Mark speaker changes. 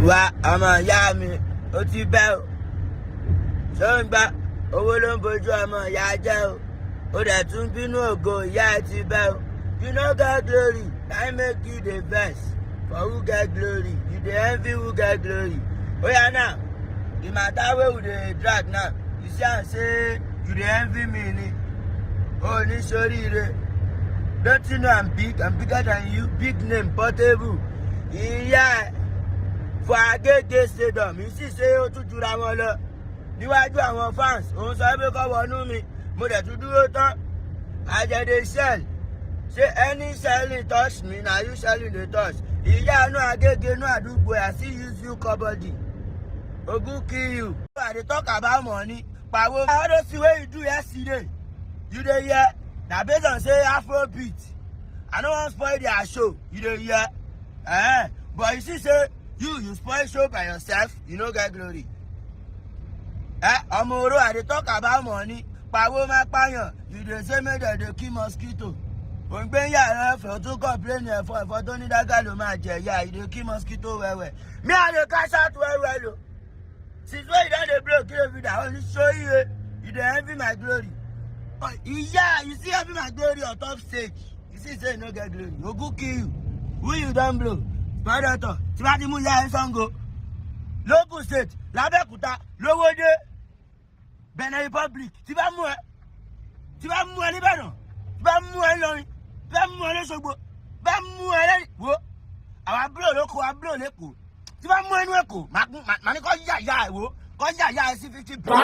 Speaker 1: Wa ọmọ ìyá mi ó ti bẹ́ o. Ṣé ń gba owó ló ń bojú ọmọ ìyá jẹ́ o? Ó dẹ̀ tún bínú ògo ìyá ẹ ti bẹ́ o. You no get glory, I make you the best. For who get glory? You dey envy who get glory. Oya now, the matter wey we dey drag now, you see am say you dey envy me ni. Oh, ní sóríire. Don't you know I'm big? I'm bigger than you. Big name, Portable. Ìyá ẹ for Agege Stadium, you see say ó tún jura wọn lọ. Níwájú àwọn fans, òun sọ pé kọ́ wọnú mi. Mo dẹ̀ tún dúró tán. Àjẹ̀dẹ̀ sell. Say any selling touch me, na you selling the touch. Ìyá inú Agége inú àdúgbò I still use you cupboardy. Ogun kill you. I dey talk about money. Pawo. I don't see what you do yesterday. You dey hear? Na based on say Afrobeat. I no wan spoil their show. You dey hear? But you see say you spoil show by yourself. You no get glory. Omoro, I dey talk about money. Pawo ma payan. You dey say make dem dey kill mosquito. Òǹgbẹ́ yàrá ẹ̀fọ́ tó complain ẹ̀fọ́ tó ní dágà ló máa jẹ ìyá ìdè kí mosquito wẹ̀wẹ̀. Me I dey cash out well o. Since when you don dey blow kí ló fi dà ó ní show you you dey envy my glory. Ìyá you see envy my glory on top stage. You see say you no get glory. Ogun kill you. Who you don blow? Spadator. Tí bá ti mú ìyá ẹ̀ Sango. Logun State, Lábẹ́òkúta, Lówódé, Benin Republic. Tí bá mú ẹ Níbàdàn. Tí bá mú ẹ Ìlọrin. Bẹ́ẹ̀ mú ẹ lọ́sọ̀gbọ̀, bẹ́ẹ̀ mú ẹ lẹ́yìn wo àwọn abúlé olóko abúlé olóko tí bá mú ẹnu ẹ̀kọ́ màá ní kọ́ yàyà ẹ̀ wo kọ́ yàyà ẹ̀ sí 50 bẹ́ẹ̀.